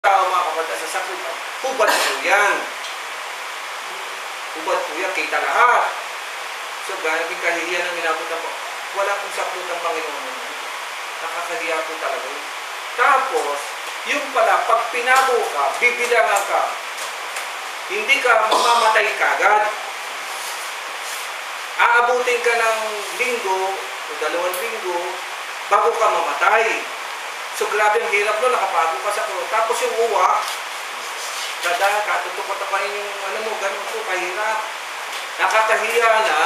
tao mga kapatid sa sacrifice, hubad po yan. Hubad po yan, kita lahat. So, naging kahihiyan ang inabot na po. Wala pong saklot ang Panginoon. Nakakahiya po talaga yun. Tapos, yung pala, pag pinako ka, bibilangan ka, hindi ka mamamatay kagad. Aabutin ka ng linggo o 2 linggo bago ka mamatay. So, grabe ang hirap nun, nakapago ka sa krus. Tapos yung uwa, dadaan ka, tutukotapain yung ano mo, ganun po, kahirap. Nakakahiya na,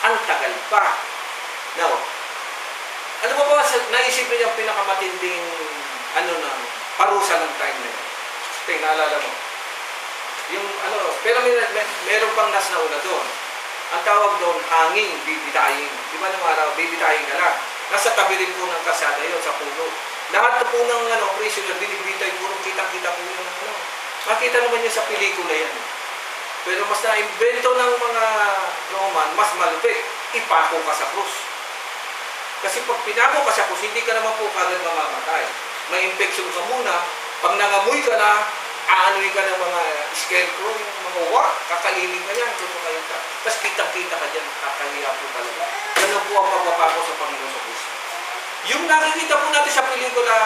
ang tagal pa. Now, ano ba naisip niyo yung pinakamatinding, parusa ng time na yun? Tingnan, naalala mo. Yung, pero meron pang nas na una doon. Ang tawag doon, hanging, bibitayin. Di ba nung araw, bibitayin ka lang. Nasa tabi rin po ng kasada yun, sa puno. Lahat po ng prisoner, binibitay po, kitang-kita po yun. Makita naman yun sa pelikula yan. Pero mas na-invento ng mga Roman, mas malupit, ipako ka sa krus. Kasi pag pinako ka sa krus, hindi ka naman po kagad mamamatay. May infection ka muna, pag nangamoy ka na, aanuin ka ng mga scarecrow, yung mga uwa, kakainin ka yan, tutukayin ka. Tapos kitang-kita ka dyan, kakahiya po talaga. Ganun po ang pagpapako sa Panginoon sa Kristo. Yung nakikita po natin sa pelikula,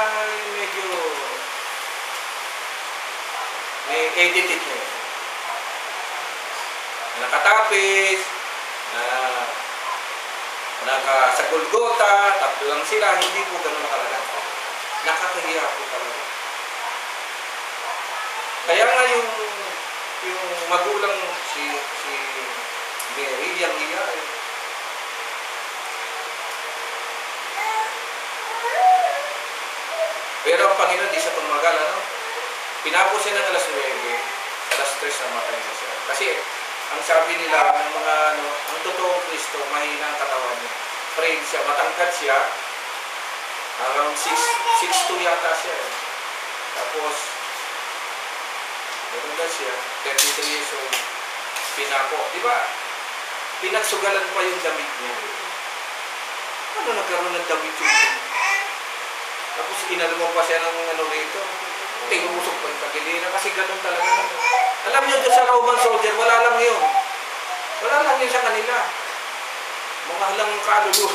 medyo may edited na yun. Nakatapis, sa Golgota, tatlo lang sila, hindi po ganun talaga. Nakakahiya po talaga. Kaya nga yung magulang si Mary, yang iya eh. Pero ang Panginoon di siya tumagal, Pinako siya ng alas 9, alas 3 namatay na siya. Kasi ang sabi nila ng mga ang totoong Kristo, mahina ang katawan niya. Frail siya, matangkad siya. Around 6'2" yata siya eh. Tapos meron na siya, 33 years old, pinako. Di ba, pinagsugalan pa yung damit niya. Ano nagkaroon ng damit yung tapos inalamo pa siya ng rito. Tinusok pa yung pagilina kasi ganun talaga. Alam niyo doon sa Roman soldier, wala lang yun. Wala lang yun sa kanila. Mga halang kaluluwa.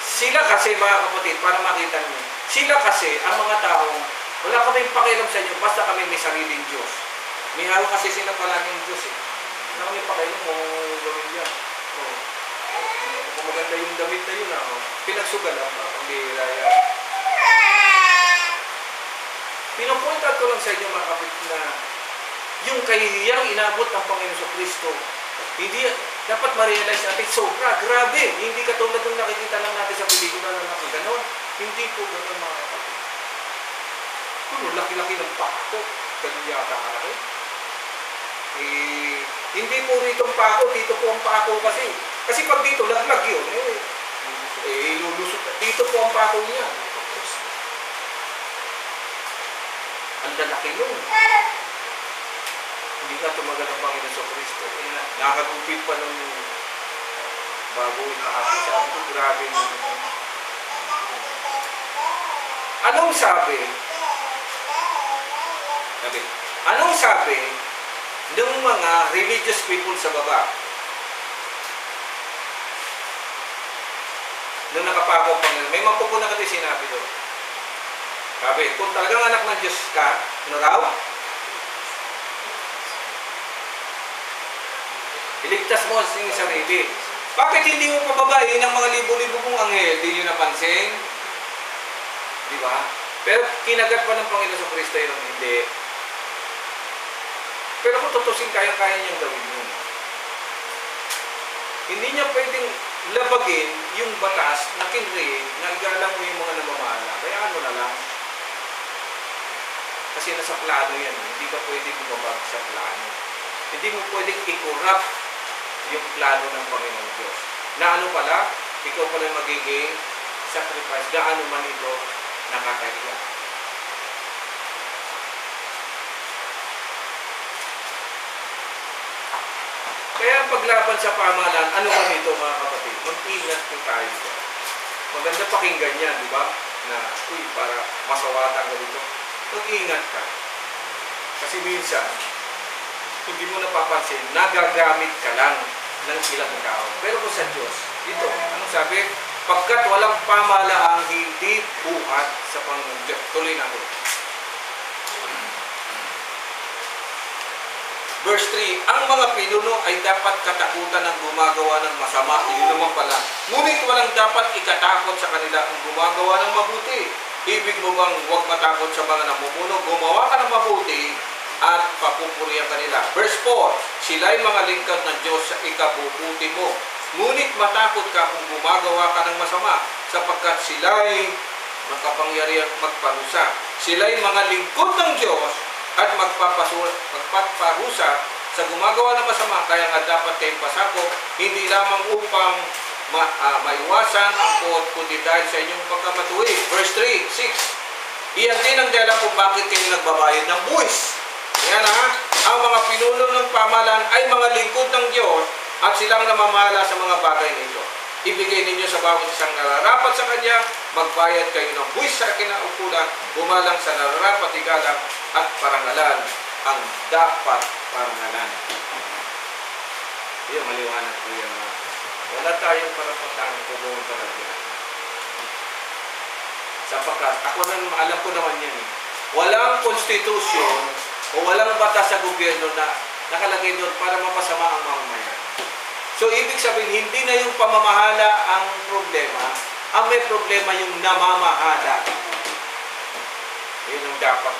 Sila kasi mga kapatid, para makita niyo, sila kasi ang mga taong wala kaming pakialam sa inyo, basta kami may sariling Diyos. May halo kasi sila palaging Diyos eh. Wala kaming pakialam kung gawin yan. Kung maganda yung damit na yun, pinagsugalan pa, hindi yan. Pinupunta ko lang sa inyo mga kapatid na yung kahihiyang inabot ng Panginoon sa Kristo, hindi, dapat ma-realize natin, sobra, grabe. Hindi katulad ng nakikita lang natin sa pelikula na nakaganon. Hindi po gano'n mga kapatid. Laki-laki ng pako. Ganun yata kalaki. Hindi po rito ang pako. Dito po ang pako kasi. Kasi pag dito, laglag yun. Lulusot. Dito po ang pako niya. Ang lalaki nun. Hindi nga tumagal ang Panginoon sa Kristo. Nakagupit pa nung bago ipahapon. Sabi ko, grabe mo. Anong sabi? Anong sabi ng mga religious people sa baba? Nung nakapako Panginoon, may mampupuna kasi sinabi doon. Sabi, kung talagang anak ng Diyos ka, ano raw? Iligtas mo sa iyong sarili. Bakit hindi mo pababain ng mga libo-libo kong anghel? Di nyo napansin? Di ba? Pero kinagat pa ng Panginoon sa Kristo yun, hindi. Pero kung tutusin, kaya-kaya niyang gawin yun. Hindi niya pwedeng labagin yung batas na kinreate na igalang mo yung mga namamahala. Kaya ano na lang. Kasi nasa plano yan. Hindi ka pwedeng bumabag sa plano. Hindi mo pwedeng i-corrupt yung plano ng Panginoon Diyos. Na ano pala, ikaw pala magiging sacrifice. Gaano man ito nakakahiya. Kaya ang paglaban sa pamahalaan, ano man ito mga kapatid, mag-ingat po tayo. maganda pakinggan yan, di ba? Na, uy, para masawatan ka dito. Mag-ingat ka. Kasi minsan, hindi mo napapansin, nagagamit ka lang ng ilang tao. Pero kung sa Diyos, ito, anong sabi? Pagkat walang pamalaang hindi buhat sa Panginoon. Tuloy na ko. Verse 3, ang mga pinuno ay dapat katakutan ng gumagawa ng masama. Yun naman pala. Ngunit walang dapat ikatakot sa kanila kung gumagawa ng mabuti. Ibig mo bang huwag matakot sa mga namumuno? Gumawa ka ng mabuti at papupurihan kanila. Verse 4, sila'y mga lingkod ng Diyos sa ikabubuti mo. Ngunit matakot ka kung gumagawa ka ng masama, sapagkat sila'y makapangyarihan magparusa. Sila'y mga lingkod ng Diyos at magpaparusa sa gumagawa ng masama, kaya nga dapat kayong pasakop, hindi lamang upang maiwasan ang kot, kundi dahil sa inyong pagkamatuwid. Verse 3, 6, iyan din ang dahilan kung bakit kayo nagbabayad ng buwis. Yan ha, ang mga pinuno ng pamahalaan ay mga lingkod ng Diyos at silang namamahala sa mga bagay nito. Ibigay ninyo sa bawat isang nararapat sa Kanya, magbayad kayo ng buwis sa kinaukulan, gumalang sa nararapat, igalang at parangalan ang dapat parangalan. Yung maliwanag po yan. Wala tayong karapatan kung buong karapatan. Sapagkat, alam ko naman yan. Walang konstitusyon o walang batas sa gobyerno na nakalagay doon para mapasama ang mamamayan. So, ibig sabihin, hindi na yung pamamahala ang problema. Ang may problema yung namamahala. Yun ang dapat.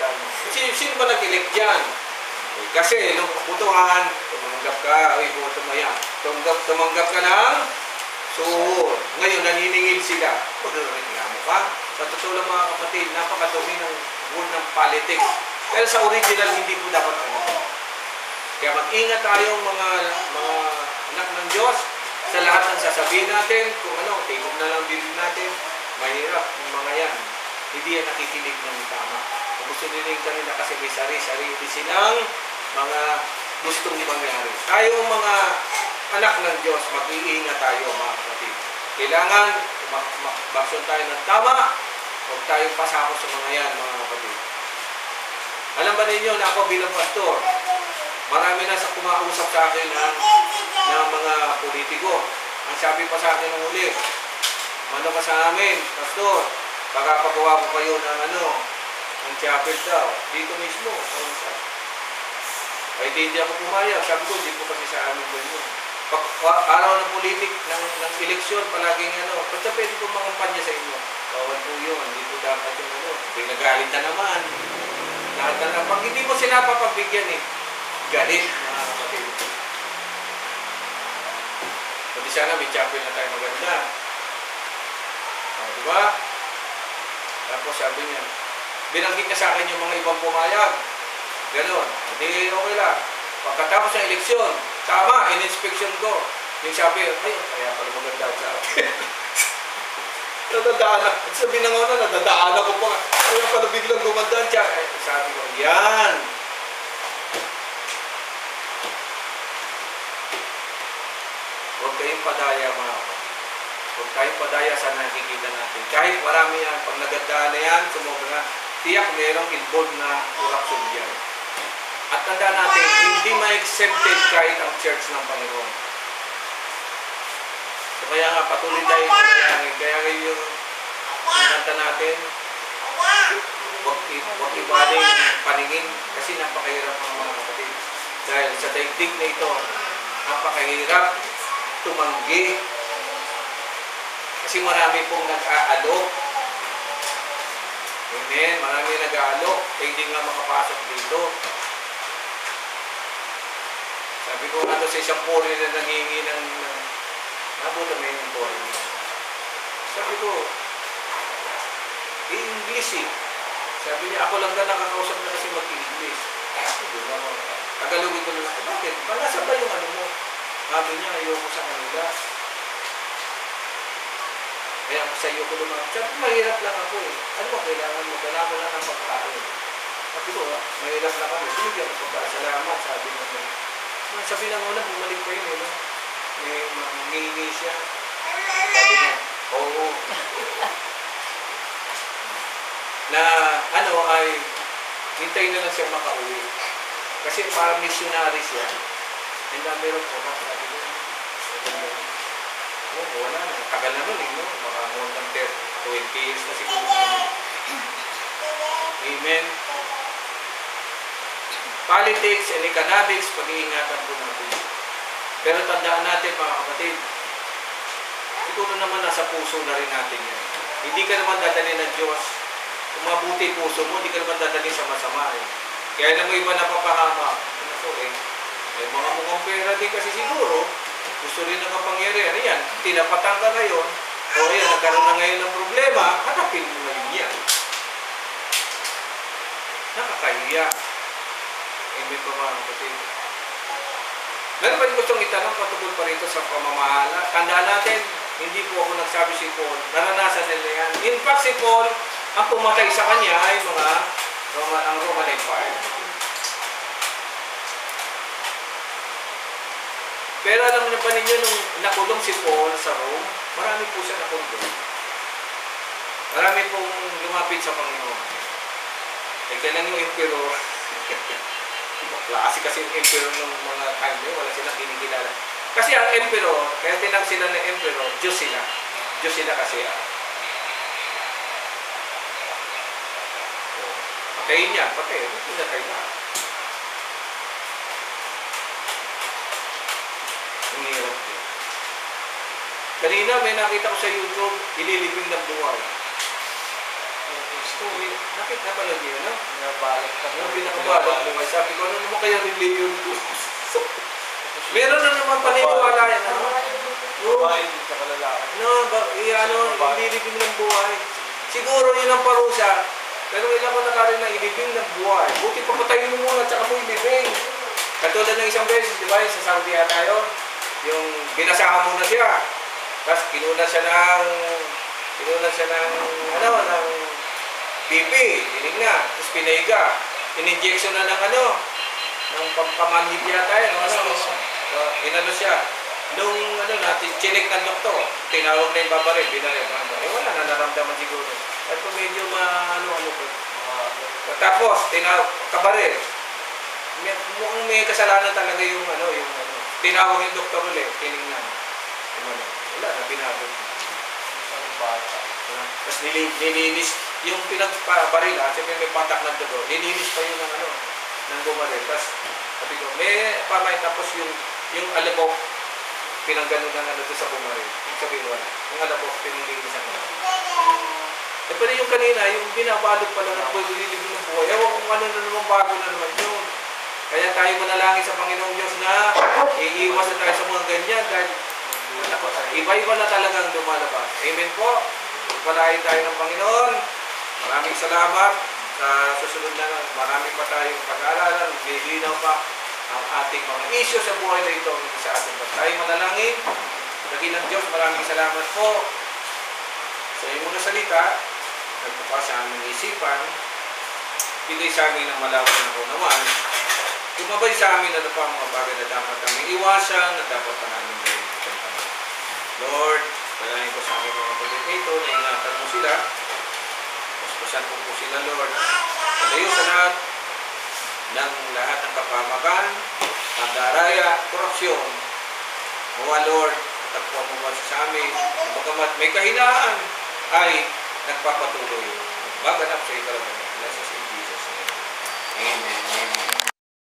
Sino ba nag-elect dyan? Kasi, nung butuhan, tumanggap ka, boto mo yan. Tumanggap ka ng suhor. Ngayon, naniningil sila. Pagreklamo ka. Sa totoo lang mga kapatid, napakatumi ng word ng politics. Pero sa original, hindi po dapat ano. Kaya mag-ingat tayong mga anak ng Diyos sa lahat ng sasabihin natin. Kung ano, take-off na lang din natin. Mahirap yung mga yan. Hindi yan nakikinig ng tama. Kung gusto nila yung kanila kasi may sari-sarili silang mga gustong mangyari. Tayong mga anak ng Diyos, mag-iingat tayo mga kapatid. Kailangan maksyon tayo ng tama. Huwag tayong pasako sa mga yan mga kapatid. Alam ba ninyo na ako bilang pastor, marami na sa kumausap sa akin ng mga politiko. Ang sabi pa sa akin ng uli, mano ka sa amin, pastor, baka pagawa ko kayo ng chapel daw. Dito mismo. Ay, hindi ako pumayag. Sabi ko, hindi po kasi sa amin ganyan. Araw ng politik, ng eleksyon, palaging basta pwede po mangampanya sa inyo. Bawal po yun. Hindi po dapat yung pinagalit na naman. Lahat na lang. Pag hindi mo sila papagbigyan galit mga kapatid. Pwede sana may chapel na tayo maganda. Diba? Tapos sabi niya, binanggit ka sa akin yung mga ibang pumayag. Ganon. Hindi okay lang. Pagkatapos ng eleksyon, tama, in-inspection ko. Yung sabi, ay, kaya pala maganda sa akin. Nadadaan ako. Sabi na nga nadadaan ako pa. Kaya pala biglang gumanda siya. Sabi ko, yan. Huwag kayong padaya mga kapatid. Huwag kayong padaya sa nakikita natin. Kahit marami yan, pag nagandaan na yan, sumobra, tiyak mayroong involved na corruption yan. At tanda natin, hindi ma-exempted kahit ang church ng Panginoon. So kaya nga, patuloy tayo manalangin. Kaya ngayon yung kanta natin, huwag ibaling paningin kasi napakahirap mga kapatid. Dahil sa daigdig na ito, napakahirap tumanggi. Kasi marami pong nag-aalok. Amen? Marami nag-aalok. Hindi nga makapasok dito. Sabi ko sa isang pori na nangingi ng nabutan mo yung pori. Sabi ko, English Sabi niya, ako lang na nakakausap na kasi mag-English. Doon ako. Tagalogin ko lang. Bakit? Nasa ba yung mo? Sabi niya, ayoko sa kanila. Kaya sa iyo ko lumang. Sabi ko, mahirap lang ako Ano ba kailangan mo? Kailangan ko lang ng pagkain. Sabi ko, mahirap lang kami. Binigyan ko pagkasalamat. Sabi niya, sabi na muna, bumalik ko yun. Mangingi siya. Sabi niya, Oo. Na ay hintayin na lang siya makauwi. Kasi parang missionary siya. And meron po, sabi ko, wala na. Tagal na nun no? Baka more than 20 years na siguro. Amen. Politics and economics, pag-iingatan po natin. Pero tandaan natin mga kapatid, siguro naman nasa puso na rin natin yan. Hindi ka naman dadalhin ng Diyos. Kung mabuti puso mo, hindi ka naman dadalhin sa masama. Kaya na mo iba napapahama. May mga mukhang pera din kasi siguro, gusto rin ng kapangyarihan. Yan, tinapatan ka ngayon, o yan, nagkaroon na ngayon ng problema, hanapin mo ngayon yan. Nakakahiya. Amen po mga kapatid. Meron pa rin gustong itanong patungkol pa rito sa pamamahala. Tandaan natin, hindi po ako nagsabi si Paul. Naranasan nila yan. In fact, si Paul, ang pumatay sa kanya ay ang Roman Empire. Pero alam niyo ba ninyo, nung nakulong si Paul sa Rome, marami po siya nakulong. Marami pong lumapit sa Panginoon. Kailan yung emperor, klase kasi yung emperor ng mga time nyo, wala silang kinikilala. Kasi ang emperor, kaya tinag sila ng emperor, Diyos sila. Diyos sila kasi. Patayin niya, patayin. Pinatay na. Ang hirap din. Kanina may nakita ko sa YouTube, ililibing ng buhay. Nakita pa lang yun, no? Pinabalik ka. Pinakabalak. Sabi ko, ano naman kaya religion ko? Meron na naman paniniwala yan. Babae din sa kalalaki. Ililibing ng buhay. Siguro yun ang parusa. Pero ilang ko na rin na ilibing ng buhay. Buti papatayin mo muna, tsaka mo ilibing. Katulad ng isang beses, di ba? Sa Saudi tayo, yung binasahan muna siya. Tapos kinuna siya ng BP, inig na, tapos pinaiga. In-injection na ng pampamanhid yata yun. Inano siya. Nung chinik ng doktor, tinawag na yung babaril, binaril. Wala na naramdaman siguro. At kung medyo po. Tapos, kabaril. Mukhang may kasalanan talaga yung tinawag yung doktor ulit, tinignan. Wala na, binabot. Tapos nilinis, yung pinagbaril, siyempre may patak ng dugo, nilinis pa yun ng bumaril. Tapos, sabi ko, may pamay, tapos yung alabok, pinanggano ng doon sa bumaril. Yung sabihin wala. Yung alabok, pinanglinis ang pero yung kanina, yung binabalot pala ng paglilibig ng buhay, ewan kung ano na naman bago na naman yun. Kaya tayo manalangin sa Panginoong Diyos na iiwas na tayo sa mga ganyan dahil iba-iba na talagang lumalabas. Amen po. Palain tayo ng Panginoon. Maraming salamat. Sa susunod na marami pa tayong pag-aaralan. Lilinaw pa ang ating mga issue sa buhay na ito sa ating tayo manalangin. Dakilang Diyos, maraming salamat po sa iyong mga salita. Nagpupa sa aming isipan. Bigay sa amin ng malawak na kaunawaan. Tumabay sa amin ano pa ang mga bagay na dapat kami iwasan, na dapat na namin gawin. Lord, palahin ko sa aking mga kapatid nito, na ingatan mo sila. Paspasan po sila, Lord. Palayo sa lahat ng kapamakan, pagdaraya, korupsyon. Mga Lord, tagpuan mo ba sa amin, bagamat may kahinaan, ay nagpapatuloy. Maganap sa ikalabang. Bless us.